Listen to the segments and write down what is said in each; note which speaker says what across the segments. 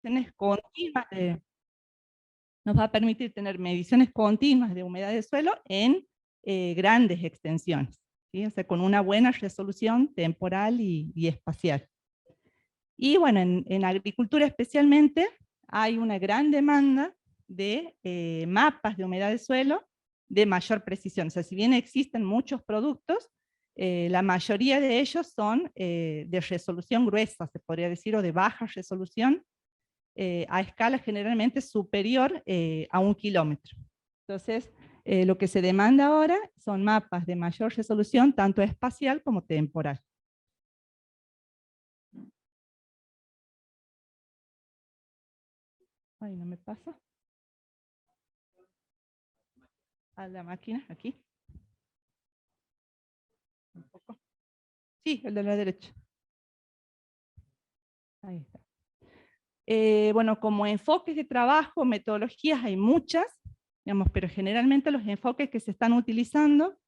Speaker 1: mediciones continuas nos va a permitir tener mediciones continuas de humedad de suelo en grandes extensiones, ¿sí? O sea, con una buena resolución temporal y espacial. Y bueno, en agricultura especialmente hay una gran demanda de mapas de humedad de suelo de mayor precisión. O sea, si bien existen muchos productos, la mayoría de ellos son de resolución gruesa, se podría decir, o de baja resolución, a escala generalmente superior a 1 kilómetro. Entonces, lo que se demanda ahora son mapas de mayor resolución, tanto espacial como temporal. Ay, no me pasa. A la máquina, aquí. Un poco. Sí, el de la derecha. Ahí está. Bueno, como enfoques de trabajo, metodologías hay muchas, digamos, pero generalmente los enfoques que se están utilizando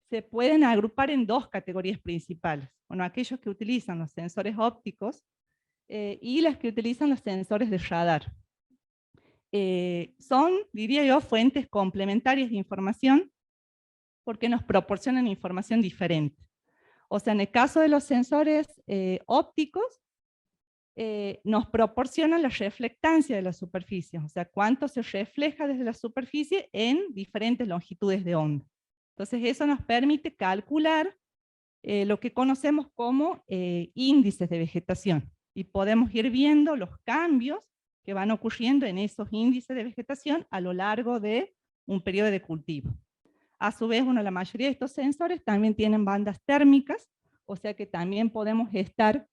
Speaker 1: se pueden agrupar en dos categorías principales. Bueno, aquellos que utilizan los sensores ópticos y las que utilizan los sensores de radar. Son, diría yo, fuentes complementarias de información porque nos proporcionan información diferente. O sea, en el caso de los sensores ópticos, nos proporcionan la reflectancia de la superficie, o sea, cuánto se refleja desde la superficie en diferentes longitudes de onda. Entonces eso nos permite calcular lo que conocemos como índices de vegetación, y podemos ir viendo los cambios que van ocurriendo en esos índices de vegetación a lo largo de un periodo de cultivo. A su vez, bueno, la mayoría de estos sensores también tienen bandas térmicas, o sea que también podemos estar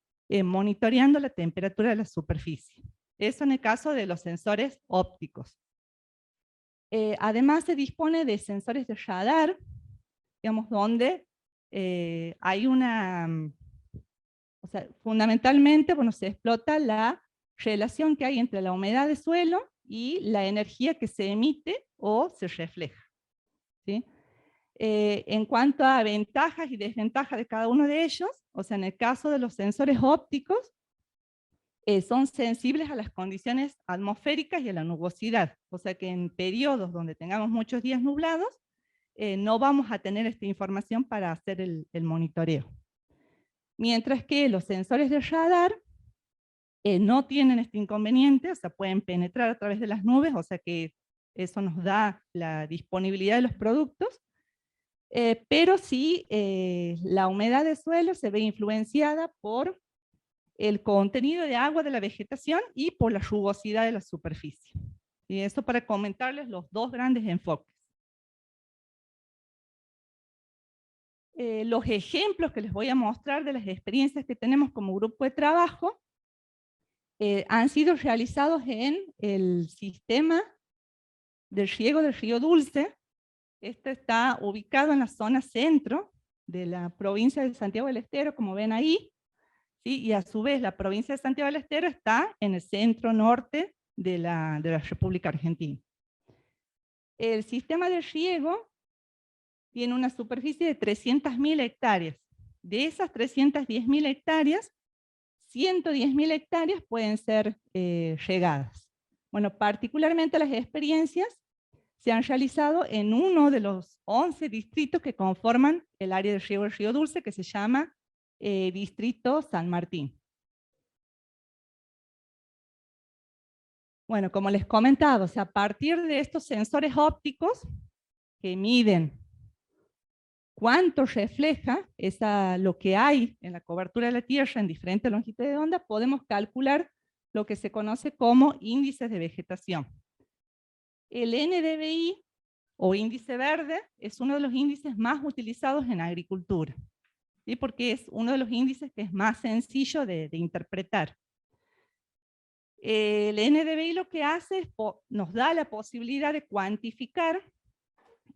Speaker 1: monitoreando la temperatura de la superficie. Eso en el caso de los sensores ópticos. Además se dispone de sensores de radar, digamos, donde hay una, o sea, fundamentalmente, bueno, se explota la relación que hay entre la humedad de suelo y la energía que se emite o se refleja, ¿sí? En cuanto a ventajas y desventajas de cada uno de ellos, o sea, en el caso de los sensores ópticos, son sensibles a las condiciones atmosféricas y a la nubosidad, o sea que en periodos donde tengamos muchos días nublados, no vamos a tener esta información para hacer el monitoreo. Mientras que los sensores de radar no tienen este inconveniente, o sea, pueden penetrar a través de las nubes, o sea que eso nos da la disponibilidad de los productos, pero sí la humedad de suelo se ve influenciada por el contenido de agua de la vegetación y por la rugosidad de la superficie. Y eso para comentarles los dos grandes enfoques. Los ejemplos que les voy a mostrar de las experiencias que tenemos como grupo de trabajo han sido realizados en el sistema de riego del Río Dulce. Este está ubicado en la zona centro de la provincia de Santiago del Estero, como ven ahí, ¿sí? Y a su vez la provincia de Santiago del Estero está en el centro norte de la República Argentina. El sistema de riego tiene una superficie de 300.000 hectáreas. De esas 310.000 hectáreas, 110.000 hectáreas pueden ser regadas. Bueno, particularmente las experiencias se han realizado en uno de los 11 distritos que conforman el área de riego del Río Dulce, que se llama Distrito San Martín. Bueno, como les comentaba, o sea, a partir de estos sensores ópticos que miden cuánto refleja lo que hay en la cobertura de la Tierra en diferentes longitudes de onda, podemos calcular lo que se conoce como índices de vegetación. El NDVI, o índice verde, es uno de los índices más utilizados en agricultura, ¿sí? Porque es uno de los índices que es más sencillo de interpretar. El NDVI lo que hace es nos da la posibilidad de cuantificar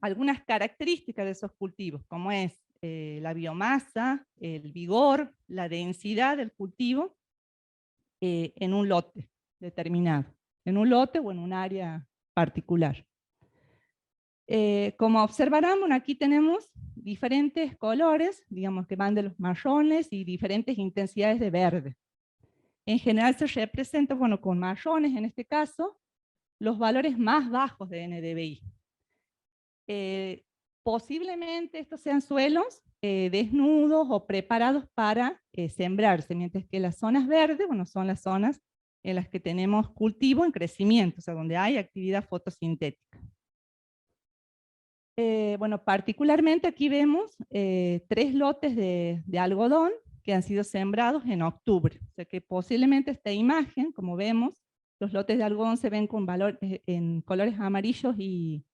Speaker 1: algunas características de esos cultivos, como es la biomasa, el vigor, la densidad del cultivo en un lote determinado, en un lote o en un área particular. Como observarán, bueno, aquí tenemos diferentes colores, digamos que van de los marrones y diferentes intensidades de verde. En general se representa, bueno, con marrones en este caso, los valores más bajos de NDVI. Posiblemente estos sean suelos desnudos o preparados para sembrarse, mientras que las zonas verdes, bueno, son las zonas en las que tenemos cultivo en crecimiento, o sea, donde hay actividad fotosintética. Bueno, particularmente aquí vemos 3 lotes de algodón que han sido sembrados en octubre, o sea que posiblemente esta imagen, como vemos, los lotes de algodón se ven con valor, en colores amarillos y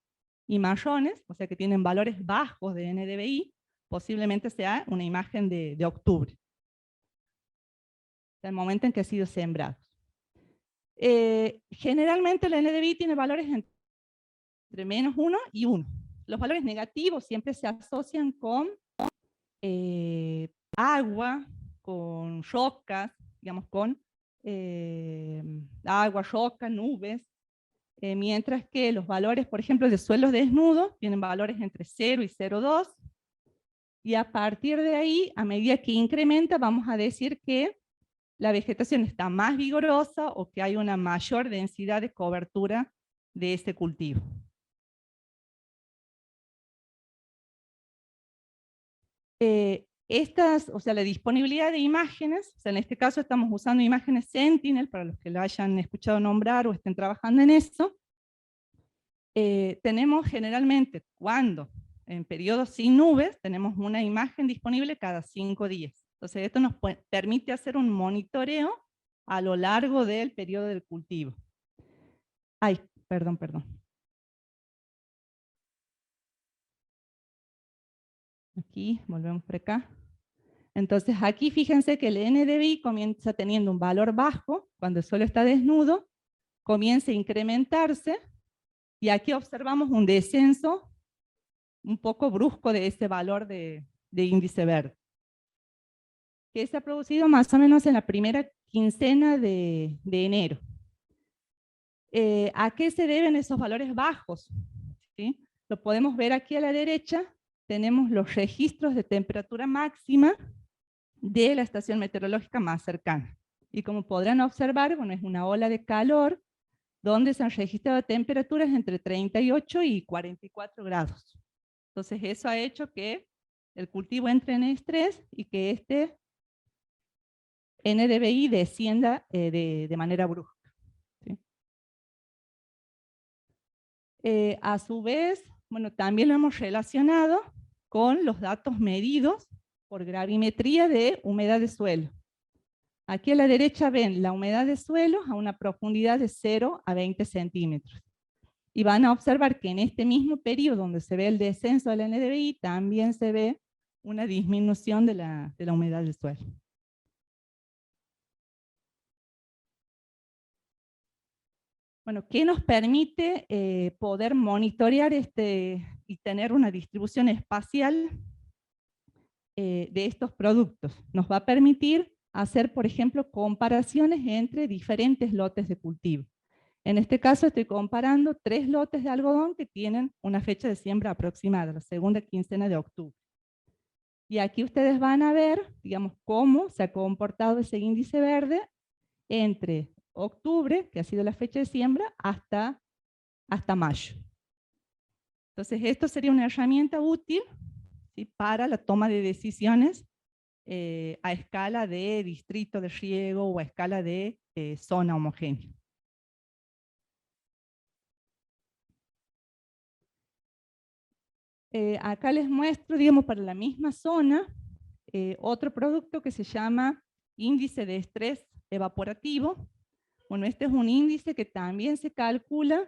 Speaker 1: marrones, o sea que tienen valores bajos de NDVI, posiblemente sea una imagen de octubre, del momento en que ha sido sembrado. Generalmente el NDVI tiene valores entre -1 y 1. Los valores negativos siempre se asocian con agua, con rocas, digamos con agua, roca, nubes, mientras que los valores, por ejemplo, de suelos desnudos tienen valores entre 0 y 0,2, y a partir de ahí, a medida que incrementa, vamos a decir que la vegetación está más vigorosa o que hay una mayor densidad de cobertura de ese cultivo. O sea, la disponibilidad de imágenes, o sea, en este caso estamos usando imágenes Sentinel, para los que lo hayan escuchado nombrar o estén trabajando en eso. Tenemos generalmente, cuando en periodos sin nubes, tenemos una imagen disponible cada 5 días. Entonces esto nos permite hacer un monitoreo a lo largo del periodo del cultivo. Ay, perdón. Aquí, volvemos por acá. Entonces aquí fíjense que el NDVI comienza teniendo un valor bajo, cuando el suelo está desnudo, comienza a incrementarse, y aquí observamos un descenso un poco brusco de ese valor de índice verde, que se ha producido más o menos en la primera quincena de enero. ¿A qué se deben esos valores bajos? ¿Sí? Lo podemos ver aquí a la derecha, tenemos los registros de temperatura máxima de la estación meteorológica más cercana. Y como podrán observar, bueno, es una ola de calor donde se han registrado temperaturas entre 38 y 44 grados. Entonces eso ha hecho que el cultivo entre en estrés y que este NDVI descienda de manera brusca. ¿Sí? A su vez, bueno, también lo hemos relacionado con los datos medidos por gravimetría de humedad de suelo. Aquí a la derecha ven la humedad de suelo a una profundidad de 0 a 20 centímetros. Y van a observar que en este mismo periodo donde se ve el descenso del NDVI, también se ve una disminución de la humedad del suelo. Bueno, ¿qué nos permite poder monitorear y tener una distribución espacial de estos productos? Nos va a permitir hacer, por ejemplo, comparaciones entre diferentes lotes de cultivo. En este caso estoy comparando 3 lotes de algodón que tienen una fecha de siembra aproximada, la segunda quincena de octubre. Y aquí ustedes van a ver, digamos, cómo se ha comportado ese índice verde entre octubre, que ha sido la fecha de siembra, hasta mayo. Entonces esto sería una herramienta útil, ¿sí?, para la toma de decisiones a escala de distrito de riego o a escala de zona homogénea. Acá les muestro, digamos, para la misma zona, otro producto que se llama índice de estrés evaporativo. Bueno, este es un índice que también se calcula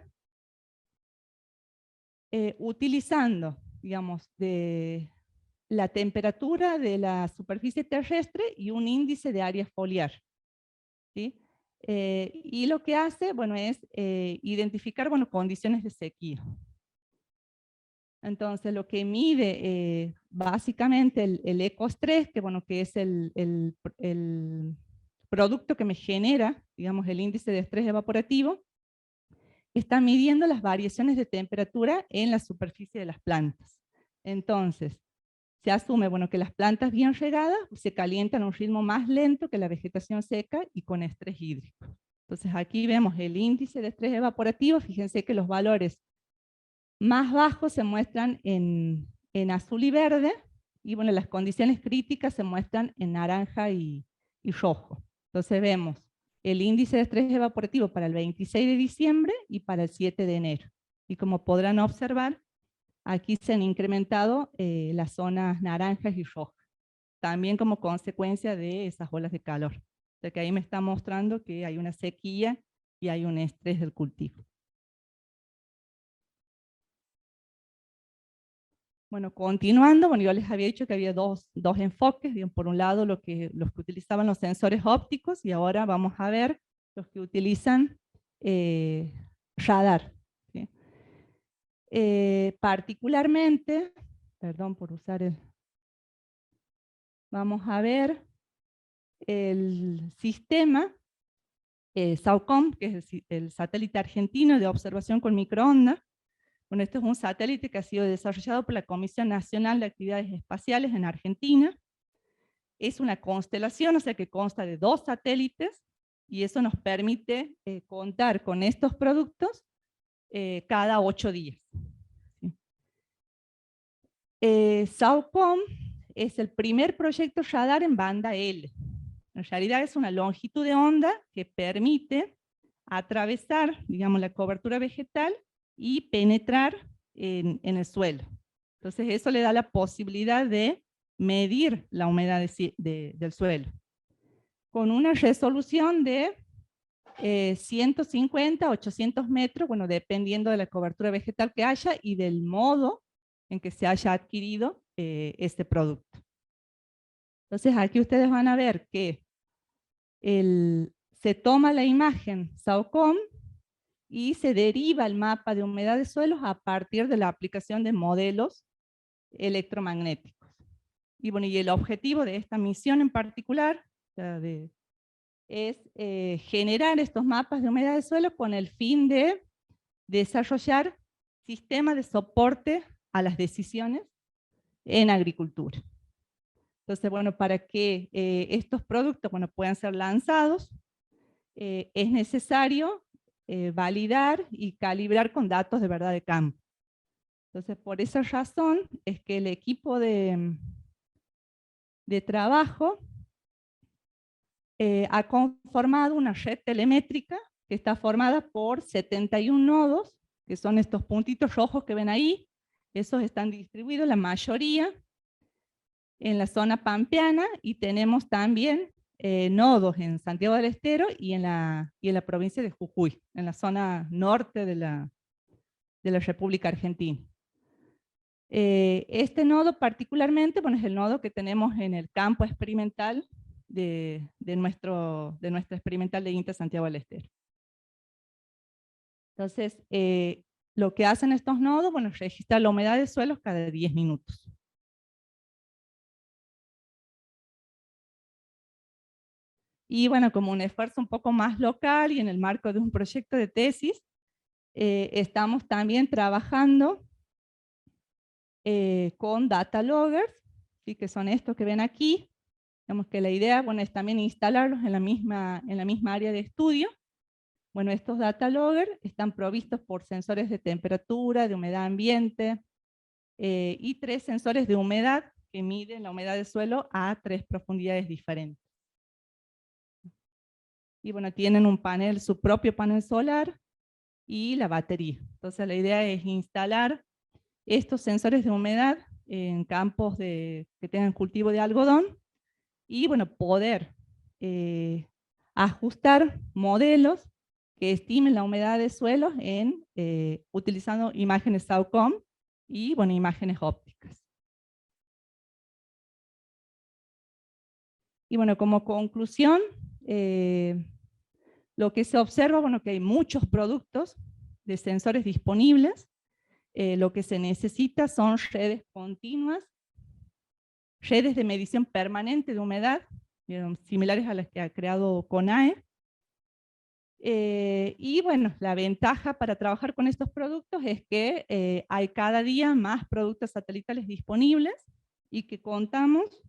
Speaker 1: utilizando, digamos, de la temperatura de la superficie terrestre y un índice de área foliar. ¿Sí? Y lo que hace, bueno, es identificar, bueno, condiciones de sequía. Entonces, lo que mide básicamente el ecoestrés, que, bueno, que es el producto que me genera, digamos, el índice de estrés evaporativo, está midiendo las variaciones de temperatura en la superficie de las plantas. Entonces, se asume, bueno, que las plantas bien regadas se calientan a un ritmo más lento que la vegetación seca y con estrés hídrico. Entonces aquí vemos el índice de estrés evaporativo, fíjense que los valores más bajos se muestran en azul y verde, y bueno, las condiciones críticas se muestran en naranja y rojo. Entonces vemos el índice de estrés evaporativo para el 26 de diciembre y para el 7 de enero. Y como podrán observar, aquí se han incrementado las zonas naranjas y rojas, también como consecuencia de esas olas de calor. O sea que ahí me está mostrando que hay una sequía y hay un estrés del cultivo. Bueno, continuando, bueno, yo les había dicho que había dos enfoques, digamos, por un lado los que utilizaban los sensores ópticos y ahora vamos a ver los que utilizan radar. ¿Sí? Particularmente, perdón por usar vamos a ver el sistema SAOCOM, que es el satélite argentino de observación con microondas. Bueno, este es un satélite que ha sido desarrollado por la Comisión Nacional de Actividades Espaciales en Argentina. Es una constelación, o sea que consta de 2 satélites, y eso nos permite contar con estos productos cada 8 días. SAOCOM es el primer proyecto radar en banda L. En realidad es una longitud de onda que permite atravesar, digamos, la cobertura vegetal y penetrar en el suelo. Entonces eso le da la posibilidad de medir la humedad del suelo. Con una resolución de 150 a 800 metros, bueno, dependiendo de la cobertura vegetal que haya y del modo en que se haya adquirido este producto. Entonces aquí ustedes van a ver que se toma la imagen SAOCOM y se deriva el mapa de humedad de suelos a partir de la aplicación de modelos electromagnéticos. Y bueno, y el objetivo de esta misión en particular es generar estos mapas de humedad de suelo con el fin de desarrollar sistemas de soporte a las decisiones en agricultura. Entonces, bueno, para que estos productos puedan ser lanzados, es necesario validar y calibrar con datos de verdad de campo. Entonces, por esa razón es que el equipo de trabajo ha conformado una red telemétrica que está formada por 71 nodos, que son estos puntitos rojos que ven ahí. Esos están distribuidos, la mayoría, en la zona pampeana, y tenemos también nodos en Santiago del Estero y en la provincia de Jujuy, en la zona norte de la República Argentina. Este nodo particularmente, es el nodo que tenemos en el campo experimental de nuestra experimental de INTA Santiago del Estero. Entonces, lo que hacen estos nodos, es registrar la humedad de suelos cada 10 minutos. Y bueno, como un esfuerzo un poco más local y en el marco de un proyecto de tesis, estamos también trabajando con data loggers, ¿sí? Que son estos que ven aquí. Digamos que la idea es también instalarlos en la misma área de estudio. Bueno, estos data loggers están provistos por sensores de temperatura, de humedad ambiente, y 3 sensores de humedad que miden la humedad del suelo a 3 profundidades diferentes. Y bueno, tienen un panel, su propio panel solar y la batería. Entonces la idea es instalar estos sensores de humedad en campos que tengan cultivo de algodón y bueno, poder ajustar modelos que estimen la humedad de suelos utilizando imágenes SAOCOM y bueno, imágenes ópticas. Y bueno, como conclusión, lo que se observa, que hay muchos productos de sensores disponibles. Lo que se necesita son redes continuas, redes de medición permanente de humedad, similares a las que ha creado CONAE. Y bueno, la ventaja para trabajar con estos productos es que hay cada día más productos satelitales disponibles, y que contamos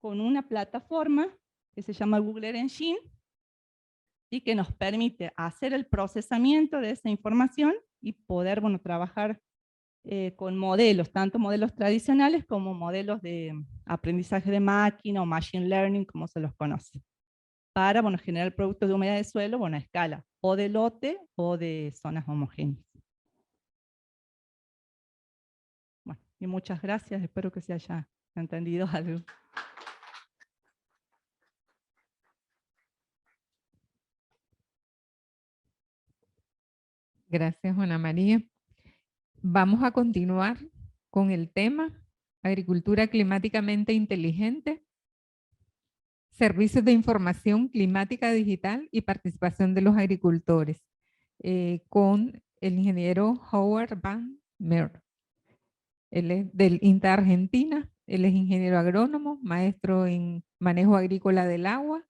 Speaker 1: con una plataforma que se llama Google Earth Engine y que nos permite hacer el procesamiento de esa información y poder, bueno, trabajar con modelos, tanto modelos tradicionales como modelos de aprendizaje de máquina o machine learning, como se los conoce, para, bueno, generar productos de humedad de suelo, bueno, a escala, o de lote o de zonas homogéneas. Bueno, y muchas gracias, espero que se haya entendido algo.
Speaker 2: Gracias, Juana María. Vamos a continuar con el tema agricultura climáticamente inteligente, servicios de información climática digital y participación de los agricultores, con el ingeniero Howard Van Meer. Él es del INTA Argentina, él es ingeniero agrónomo, maestro en manejo agrícola del agua,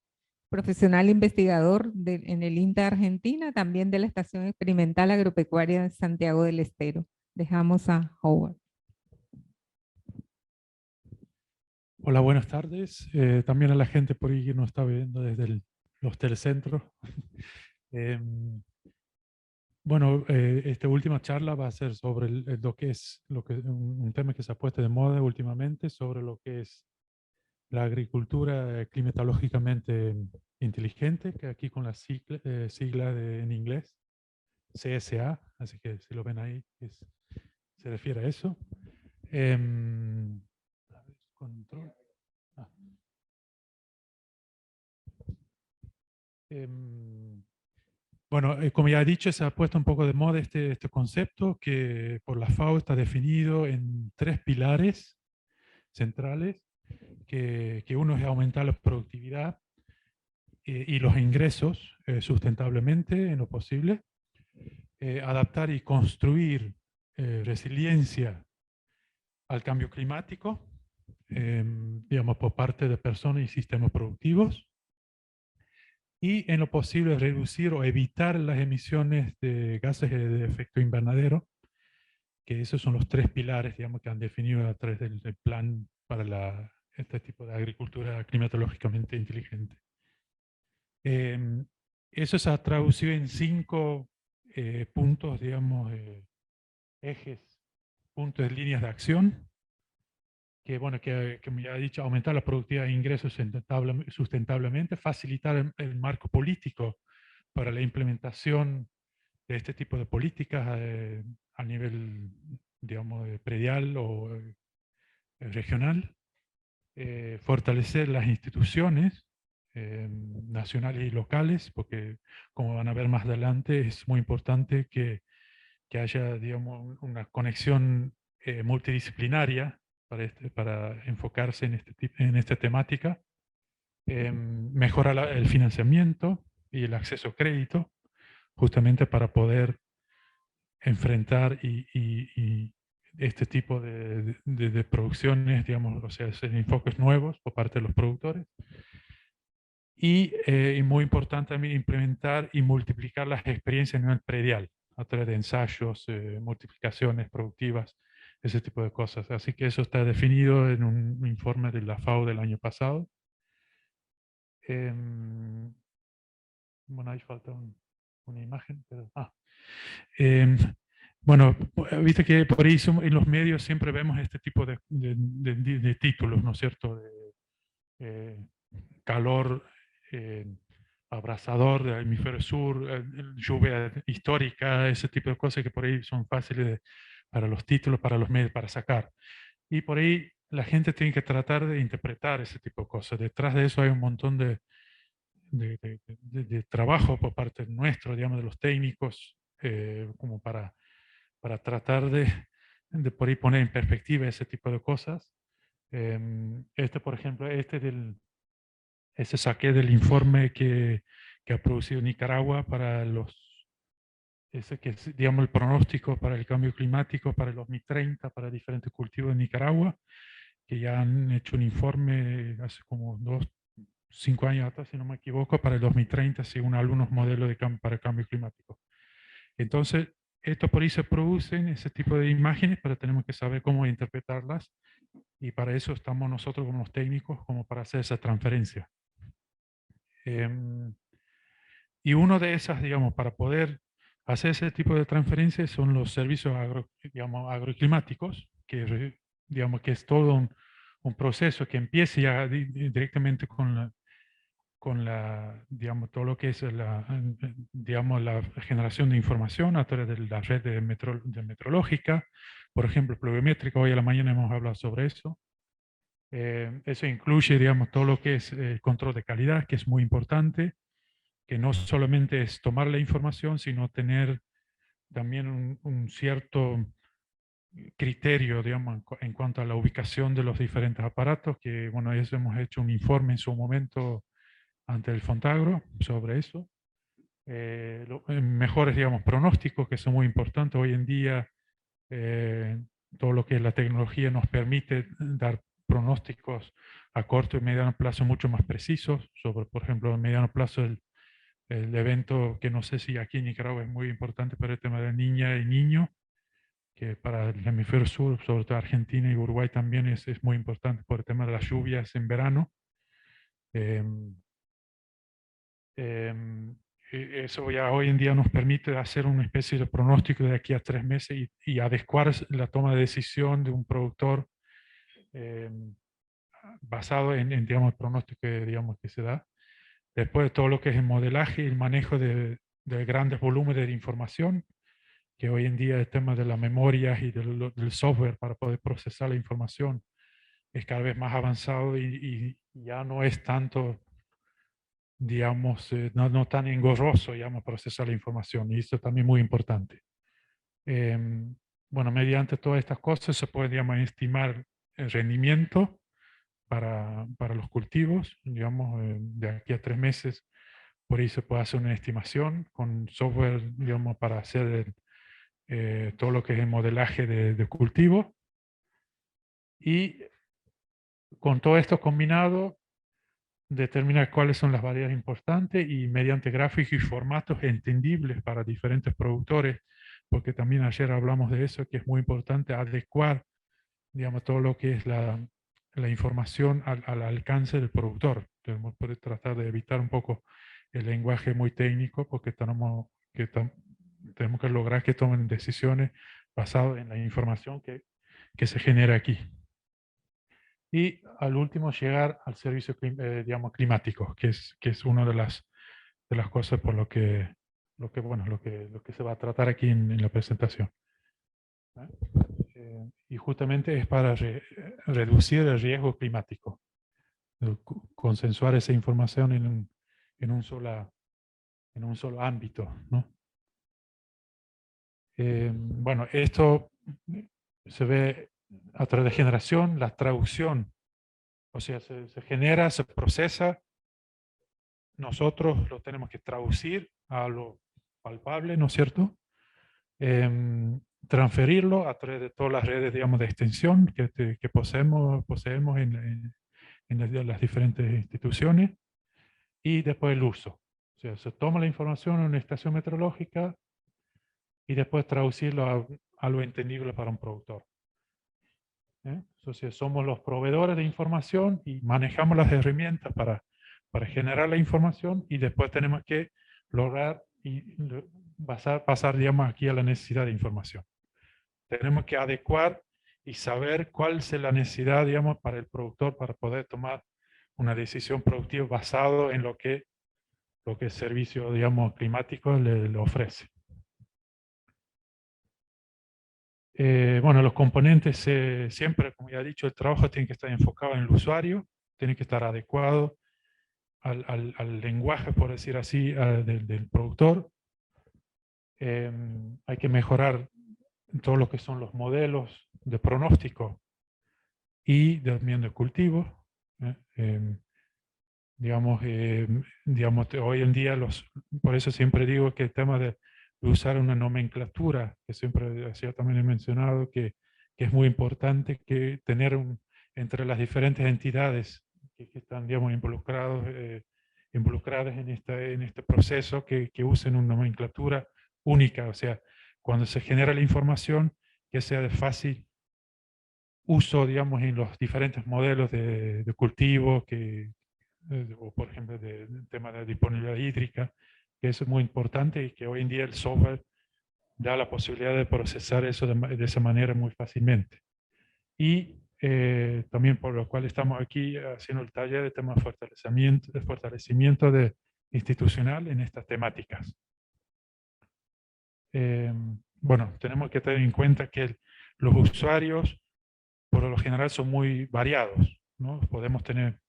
Speaker 2: profesional investigador en el INTA Argentina, también de la Estación Experimental Agropecuaria de Santiago del Estero. Dejamos a Howard.
Speaker 3: Hola, buenas tardes. También a la gente por ahí que nos está viendo desde los telecentros. Bueno, esta última charla va a ser sobre lo que es un tema que se ha puesto de moda últimamente, sobre lo que es la agricultura climatológicamente inteligente, que aquí con la sigla en inglés, CSA, así que si lo ven ahí, se refiere a eso. A ver, control. Ah. Bueno, como ya he dicho, se ha puesto un poco de moda este concepto que por la FAO está definido en 3 pilares centrales, que uno es aumentar la productividad y los ingresos sustentablemente en lo posible, adaptar y construir resiliencia al cambio climático, digamos, por parte de personas y sistemas productivos, y en lo posible reducir o evitar las emisiones de gases de efecto invernadero, que esos son los 3 pilares, digamos, que han definido a través del plan para este tipo de agricultura climatológicamente inteligente. Eso se ha traducido en 5 puntos, digamos, ejes, puntos de líneas de acción, que, bueno, que como ya he dicho, aumentar la productividad de ingresos sustentablemente, facilitar el marco político para la implementación de este tipo de políticas a nivel, digamos, predial o regional, fortalecer las instituciones nacionales y locales, porque como van a ver más adelante, es muy importante que haya, digamos, una conexión multidisciplinaria para enfocarse en esta temática, mejorar el financiamiento y el acceso a crédito, justamente para poder enfrentar y este tipo de producciones, digamos, o sea, hacer enfoques nuevos por parte de los productores. Y muy importante también implementar y multiplicar las experiencias a nivel predial, a través de ensayos, multiplicaciones productivas, ese tipo de cosas. Así que eso está definido en un informe de la FAO del año pasado. Bueno, ahí falta una imagen. Pero, bueno, viste que por ahí en los medios siempre vemos este tipo de títulos, ¿no es cierto? Calor abrasador del hemisferio sur, lluvia histórica, ese tipo de cosas que por ahí son fáciles para los títulos, para los medios, para sacar. Y por ahí la gente tiene que tratar de interpretar ese tipo de cosas. Detrás de eso hay un montón de trabajo por parte nuestro, digamos, de los técnicos, como para tratar de por ahí poner en perspectiva ese tipo de cosas. Por ejemplo, ese saqué del informe que ha producido Nicaragua para ese que es, digamos, el pronóstico para el cambio climático para el 2030 para diferentes cultivos de Nicaragua, que ya han hecho un informe hace como 5 años atrás, si no me equivoco, para el 2030, según algunos modelos para el cambio climático. Entonces, esto por ahí se producen ese tipo de imágenes, pero tenemos que saber cómo interpretarlas y para eso estamos nosotros como los técnicos, como para hacer esa transferencia. Y uno de esas, digamos, para poder hacer ese tipo de transferencias son los servicios agroclimáticos, digamos, que es todo un proceso que empieza ya directamente digamos, todo lo que es digamos, la generación de información a través de la red de meteorológica, por ejemplo, pluviométrica. Hoy a la mañana hemos hablado sobre eso. Eso incluye, digamos, todo lo que es control de calidad, que es muy importante, que no solamente es tomar la información, sino tener también un cierto criterio, digamos, en cuanto a la ubicación de los diferentes aparatos, que, bueno, eso hemos hecho un informe en su momento ante el Fontagro sobre eso. Mejores, digamos, pronósticos, que son muy importantes. Hoy en día, todo lo que es la tecnología nos permite dar pronósticos a corto y mediano plazo mucho más precisos, sobre, por ejemplo, a mediano plazo el evento que no sé si aquí en Nicaragua es muy importante, pero el tema de niña y niño, que para el hemisferio sur, sobre todo Argentina y Uruguay también es muy importante por el tema de las lluvias en verano. Eso ya hoy en día nos permite hacer una especie de pronóstico de aquí a 3 meses y adecuar la toma de decisión de un productor basado en digamos, el pronóstico digamos, que se da. Después de todo lo que es el modelaje y el manejo de grandes volúmenes de información, que hoy en día el tema de las memorias y del software para poder procesar la información es cada vez más avanzado y ya no es tanto, digamos, no tan engorroso, digamos, procesar la información. Y esto también es muy importante. Bueno, mediante todas estas cosas se puede, digamos, estimar el rendimiento para los cultivos, digamos, de aquí a 3 meses. Por ahí se puede hacer una estimación con software, digamos, para hacer todo lo que es el modelaje de cultivo. Y con todo esto combinado, determinar cuáles son las variables importantes y mediante gráficos y formatos entendibles para diferentes productores, porque también ayer hablamos de eso, que es muy importante adecuar, digamos, todo lo que es la información al alcance del productor. Tenemos que tratar de evitar un poco el lenguaje muy técnico, porque tenemos que lograr que tomen decisiones basadas en la información que se genera aquí. Y al último llegar al servicio digamos, climático, que es una de las cosas por lo que se va a tratar aquí en la presentación. Y justamente es para reducir el riesgo climático, consensuar esa información en un solo ámbito, ¿no? Bueno, esto se ve a través de generación, la traducción, o sea, se genera, se procesa, nosotros lo tenemos que traducir a lo palpable, ¿no es cierto? Transferirlo a través de todas las redes, digamos, de extensión que poseemos en las diferentes instituciones, y después el uso. O sea, se toma la información en una estación meteorológica y después traducirlo a lo entendible para un productor. Entonces somos los proveedores de información y manejamos las herramientas para generar la información, y después tenemos que lograr y pasar, digamos, aquí a la necesidad de información. Tenemos que adecuar y saber cuál es la necesidad, digamos, para el productor para poder tomar una decisión productiva basado en lo que el servicio, digamos, climático le ofrece. Bueno, los componentes siempre, como ya he dicho, el trabajo tiene que estar enfocado en el usuario, tiene que estar adecuado al lenguaje, por decir así, del productor. Hay que mejorar todo lo que son los modelos de pronóstico y también de cultivo. Digamos, hoy en día, por eso siempre digo que el tema de usar una nomenclatura, que siempre también he mencionado, que es muy importante que tener entre las diferentes entidades que están, digamos, involucradas en este proceso, que usen una nomenclatura única. O sea, cuando se genera la información, que sea de fácil uso, digamos, en los diferentes modelos de cultivo, o por ejemplo, del tema de la disponibilidad hídrica, que eso es muy importante y que hoy en día el software da la posibilidad de procesar eso de esa manera muy fácilmente. Y también por lo cual estamos aquí haciendo el taller de tema de fortalecimiento institucional en estas temáticas. Bueno, tenemos que tener en cuenta que los usuarios por lo general son muy variados, ¿no? Podemos tener,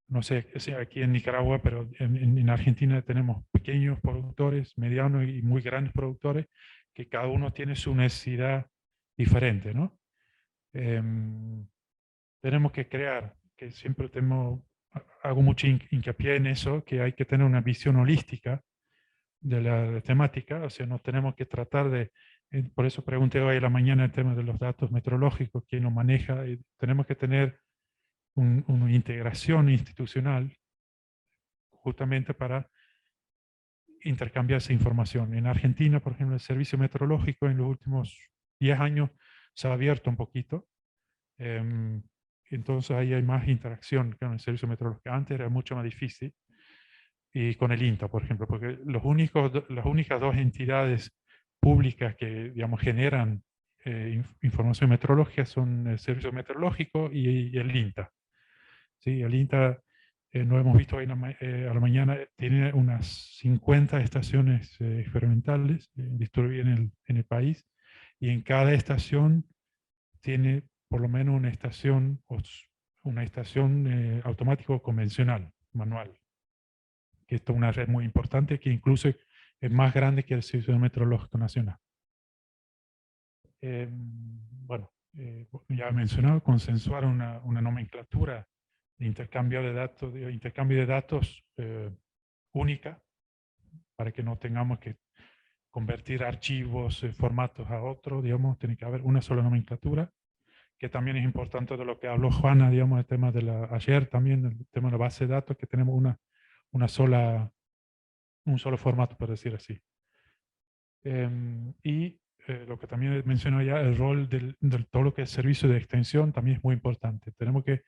Speaker 3: no sé, aquí en Nicaragua, pero en Argentina tenemos pequeños productores, medianos y muy grandes productores, que cada uno tiene su necesidad diferente, ¿no? Tenemos que crear, que siempre hago mucho hincapié en eso, que hay que tener una visión holística de la temática, o sea, no tenemos que tratar por eso pregunté hoy a la mañana el tema de los datos meteorológicos, quién lo maneja, y tenemos que tener una integración institucional justamente para intercambiar esa información. En Argentina, por ejemplo, el servicio meteorológico en los últimos 10 años se ha abierto un poquito. Entonces ahí hay más interacción con el servicio meteorológico. Antes era mucho más difícil. Y con el INTA, por ejemplo, porque las únicas dos entidades públicas que, digamos, generan información meteorológica son el Servicio Meteorológico y el INTA. ¿Sí? El INTA, lo hemos visto hoy a la mañana, tiene unas 50 estaciones experimentales distribuidas en el país, y en cada estación tiene por lo menos una estación automático convencional, manual. Que esto es una red muy importante que incluso es más grande que el Servicio Meteorológico Nacional. Bueno, ya he mencionado, consensuar una nomenclatura de intercambio de datos única, para que no tengamos que convertir archivos, formatos a otro, digamos, tiene que haber una sola nomenclatura, que también es importante de lo que habló Juana, digamos, el tema ayer también, el tema de la base de datos, que tenemos un solo formato, por decir así. Y lo que también mencionó ya, el rol del todo lo que es servicio de extensión también es muy importante. Tenemos que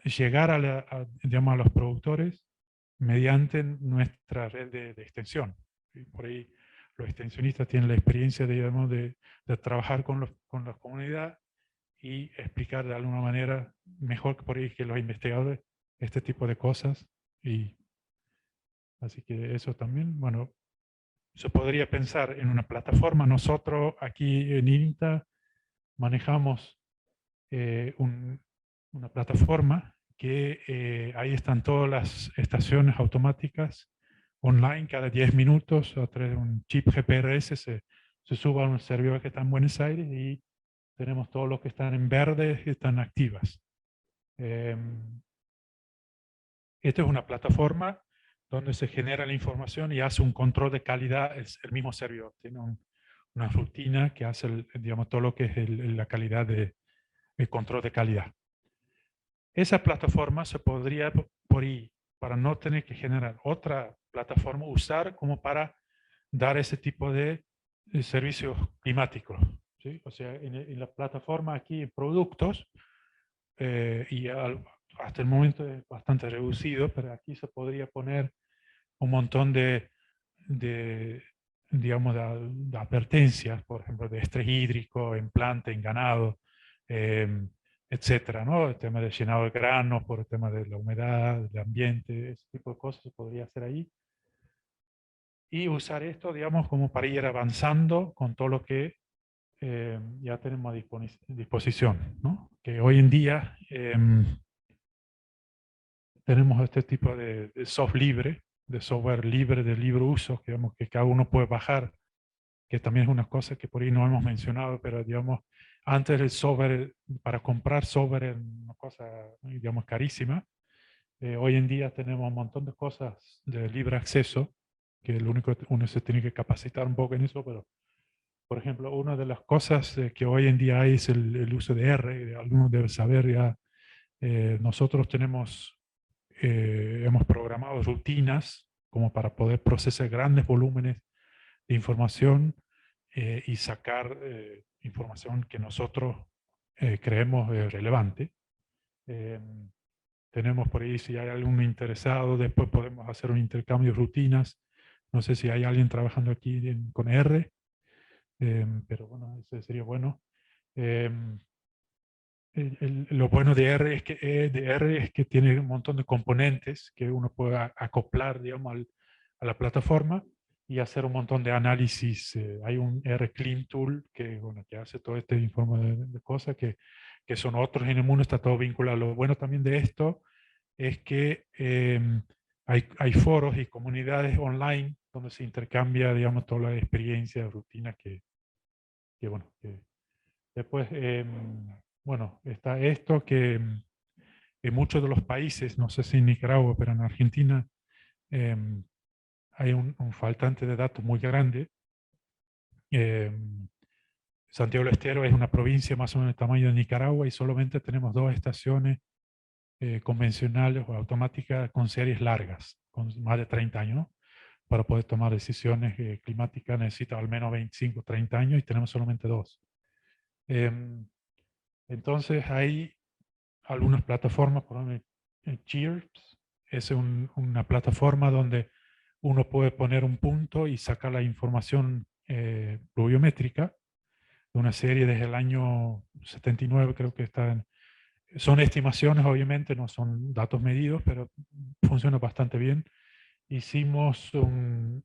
Speaker 3: llegar digamos, a los productores mediante nuestra red de extensión. Y por ahí los extensionistas tienen la experiencia, digamos, de trabajar con la comunidad y explicar de alguna manera mejor que por ahí que los investigadores este tipo de cosas. Y así que eso también, bueno, se podría pensar en una plataforma. Nosotros aquí en INTA manejamos una plataforma que ahí están todas las estaciones automáticas online. Cada 10 minutos a través de un chip GPRS se sube a un servidor que está en Buenos Aires y tenemos todos los que están en verde y están activas. Esta es una plataforma donde se genera la información y hace un control de calidad, es el mismo servidor. Tiene una rutina que hace digamos, todo lo que es la calidad el control de calidad. Esa plataforma se podría, por ahí, para no tener que generar otra plataforma, usar como para dar ese tipo de servicios climáticos. ¿Sí? O sea, en la plataforma aquí, en productos, y hasta el momento es bastante reducido, pero aquí se podría poner un montón digamos, de advertencias, por ejemplo, de estrés hídrico en planta, en ganado, etcétera, ¿no? El tema del llenado de granos, por el tema de la humedad, del ambiente, ese tipo de cosas se podría hacer ahí. Y usar esto, digamos, como para ir avanzando con todo lo que ya tenemos a disposición, ¿no? Que hoy en día tenemos este tipo de software libre, de libre uso, digamos, que cada uno puede bajar, que también es una cosa que por ahí no hemos mencionado, pero digamos, antes el software, para comprar software era una cosa, digamos, carísima. Hoy en día tenemos un montón de cosas de libre acceso, que lo único que uno se tiene que capacitar un poco en eso, pero por ejemplo, una de las cosas que hoy en día hay es el uso de R. Algunos deben saber ya, nosotros hemos programado rutinas como para poder procesar grandes volúmenes de información y sacar información que nosotros creemos relevante. Tenemos por ahí, si hay algún interesado, después podemos hacer un intercambio de rutinas. No sé si hay alguien trabajando aquí con R, pero bueno, ese sería bueno. Lo bueno de R es que tiene un montón de componentes que uno puede acoplar, digamos, a la plataforma y hacer un montón de análisis. Hay un R Clean Tool que, bueno, que hace todo este informe de cosas que son otros en el mundo, está todo vinculado. Lo bueno también de esto es que hay foros y comunidades online donde se intercambia, digamos, toda la experiencia, rutina que bueno, que después, bueno, está esto que en muchos de los países, no sé si en Nicaragua, pero en Argentina, hay un faltante de datos muy grande. Santiago del Estero es una provincia más o menos del tamaño de Nicaragua y solamente tenemos 2 estaciones convencionales o automáticas con series largas, con más de 30 años, ¿no? Para poder tomar decisiones climáticas necesita al menos 25, 30 años y tenemos solamente 2. Entonces hay algunas plataformas, por ejemplo, Cheers es una plataforma donde uno puede poner un punto y sacar la información pluviométrica de una serie desde el año 79, creo que está son estimaciones, obviamente, no son datos medidos, pero funciona bastante bien. Hicimos en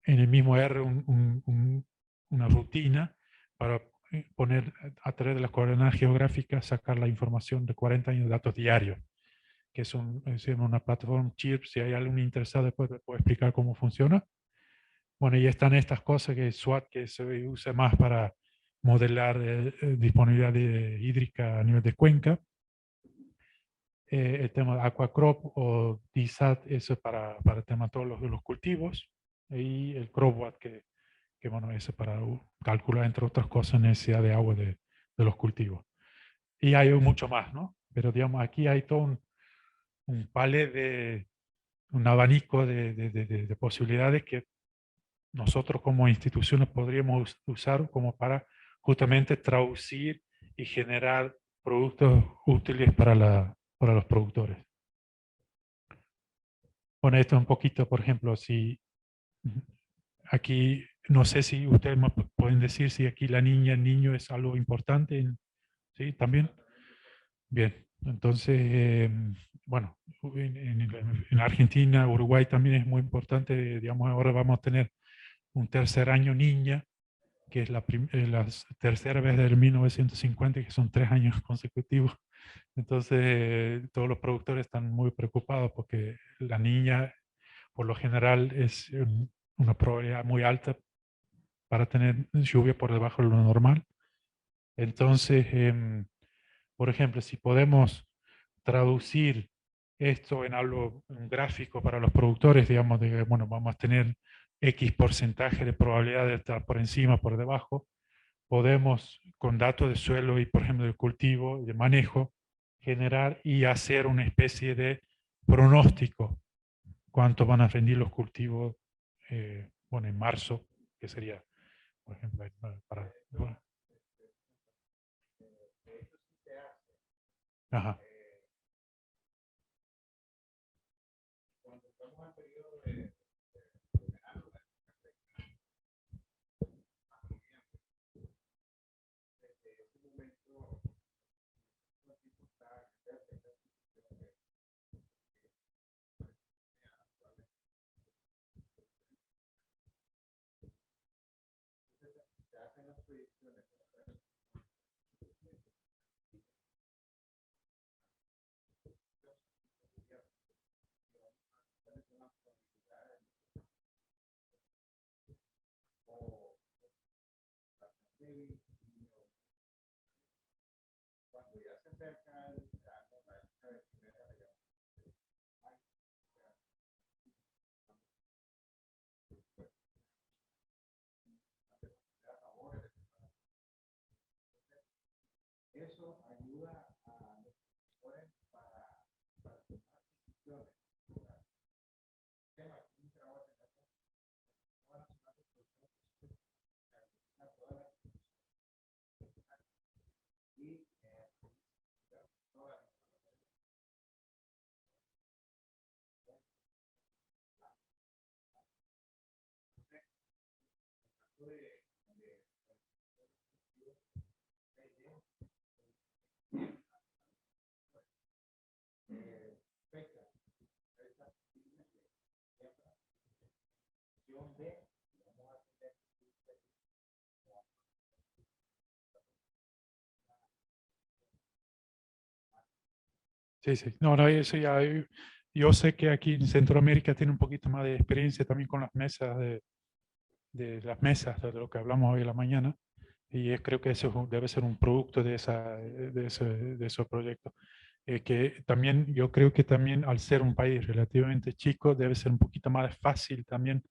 Speaker 3: el mismo R una rutina para poner a través de las coordenadas geográficas, sacar la información de 40 años de datos diarios, que es una plataforma CHIRP. Si hay algún interesado, después te puedo explicar cómo funciona. Bueno, y están estas cosas que SWAT, que se usa más para modelar disponibilidad hídrica a nivel de cuenca. El tema de Aquacrop o DSAT, eso para el tema todos los cultivos. Y el CropWatt, que bueno, eso para calcular, entre otras cosas, necesidad de agua de los cultivos. Y hay mucho más, ¿no? Pero digamos, aquí hay todo un palet un abanico de posibilidades que nosotros como instituciones podríamos usar como para justamente traducir y generar productos útiles para los productores. Bueno, esto un poquito, por ejemplo, si aquí, no sé si ustedes me pueden decir si aquí la niña, el niño es algo importante, ¿sí? ¿También? Bien, entonces, bueno, en Argentina, Uruguay también es muy importante, digamos, ahora vamos a tener un tercer año niña, que es la tercera vez del 1950, que son 3 años consecutivos. Entonces, todos los productores están muy preocupados porque la niña, por lo general, es una probabilidad muy alta para tener lluvia por debajo de lo normal. Entonces, por ejemplo, si podemos traducir esto en algo un gráfico para los productores, digamos, de, bueno, vamos a tener X porcentaje de probabilidad de estar por encima, por debajo, podemos, con datos de suelo y, por ejemplo, de cultivo y de manejo, generar y hacer una especie de pronóstico cuánto van a rendir los cultivos, bueno, en marzo, que sería, por ejemplo, para... Bueno. Ajá. Sí, sí. No, no, eso ya, yo sé que aquí en Centroamérica tiene un poquito más de experiencia también con las mesas de las mesas, de lo que hablamos hoy en la mañana, y creo que eso debe ser un producto de, de esos proyectos. Que también, yo creo que también al ser un país relativamente chico, debe ser un poquito más fácil también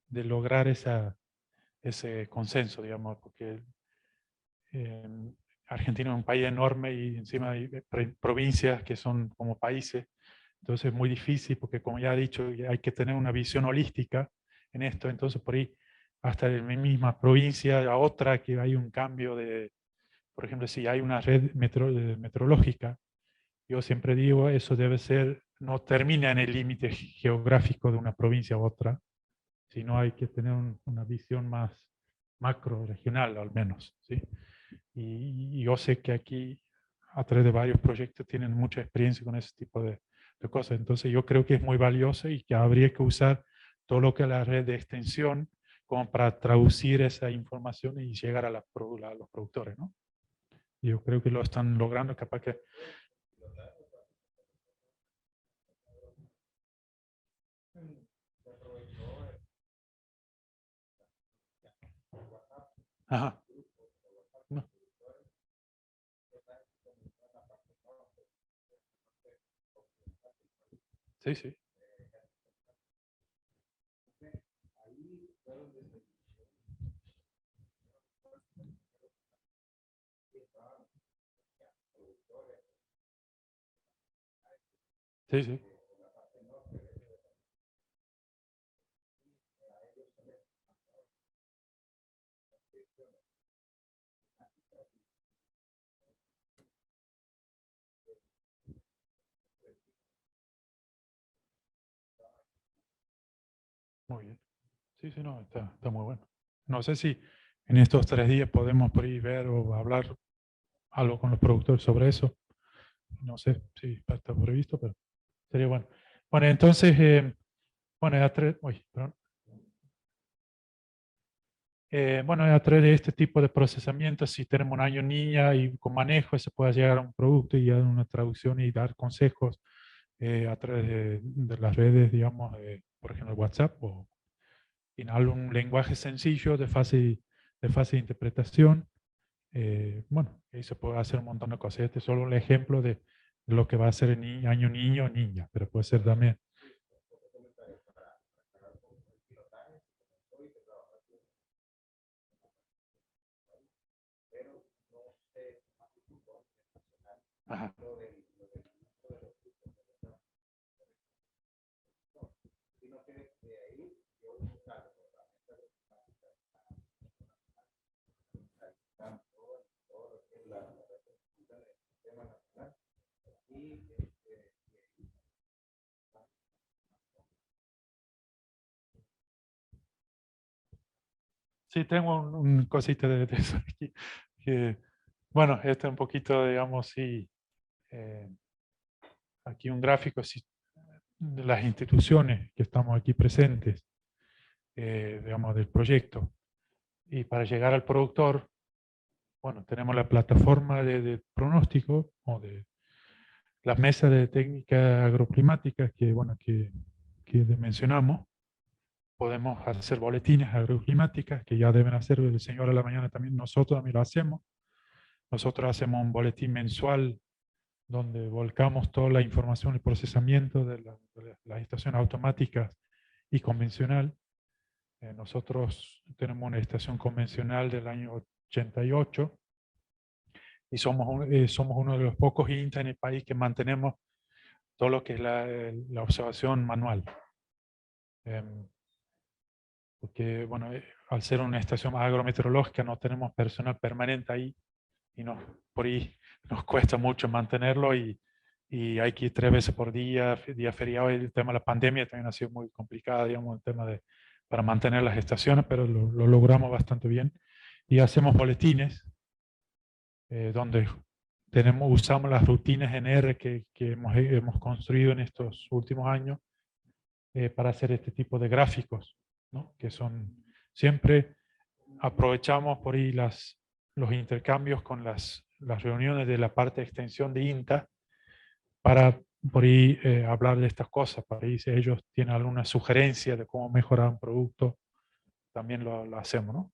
Speaker 3: de lograr ese consenso, digamos, porque Argentina es un país enorme y encima hay provincias que son como países, entonces es muy difícil porque como ya he dicho, hay que tener una visión holística en esto, entonces por ahí hasta de mi misma provincia a otra que hay un cambio de, por ejemplo, si hay una red meteorológica, yo siempre digo, eso debe ser, no termina en el límite geográfico de una provincia a otra, sino hay que tener una visión más macro regional al menos, ¿sí? Y yo sé que aquí, a través de varios proyectos, tienen mucha experiencia con ese tipo de cosas. Entonces yo creo que es muy valioso y que habría que usar todo lo que es la red de extensión como para traducir esa información y llegar a, a los productores, ¿no? Y yo creo que lo están logrando, capaz que... Ajá. No. Sí, sí. Sí, sí. Muy bien. Sí, sí, no, está muy bueno. No sé si en estos 3 días podemos por ahí ver o hablar algo con los productores sobre eso. No sé si está previsto, pero sería bueno. Bueno, entonces, bueno, perdón. Bueno, a través de este tipo de procesamiento, si tenemos un año niña y con manejo, se puede llegar a un producto y dar una traducción y dar consejos a través de las redes, digamos, por ejemplo, WhatsApp o en algún lenguaje sencillo de fácil interpretación. Bueno, ahí se puede hacer un montón de cosas. Este es solo un ejemplo de lo que va a ser el año niño o niña, pero puede ser también. Ajá. Sí, tengo un cosita de eso aquí. Bueno, este es un poquito, digamos, sí, aquí un gráfico sí, de las instituciones que estamos aquí presentes, digamos, del proyecto. Y para llegar al productor, bueno, tenemos la plataforma de pronóstico o de las mesas de técnica agroclimática que, bueno, que mencionamos. Podemos hacer boletines agroclimáticas que ya deben hacer el señor a la mañana también. Nosotros también lo hacemos. Nosotros hacemos un boletín mensual donde volcamos toda la información y procesamiento de las estaciones automáticas y convencional. Nosotros tenemos una estación convencional del año 88 y somos uno de los pocos INTA en el país que mantenemos todo lo que es la observación manual. Porque, bueno, al ser una estación agrometeorológica no tenemos personal permanente ahí y por ahí nos cuesta mucho mantenerlo y hay que ir 3 veces por día, día feriado. El tema de la pandemia también ha sido muy complicado, digamos, el tema de para mantener las estaciones, pero lo logramos bastante bien. Y hacemos boletines donde usamos las rutinas en R que hemos construido en estos últimos años para hacer este tipo de gráficos, ¿no? Que son, siempre aprovechamos por ahí los intercambios con las reuniones de la parte de extensión de INTA para por ahí hablar de estas cosas, para ahí si ellos tienen alguna sugerencia de cómo mejorar un producto, también lo hacemos, ¿no?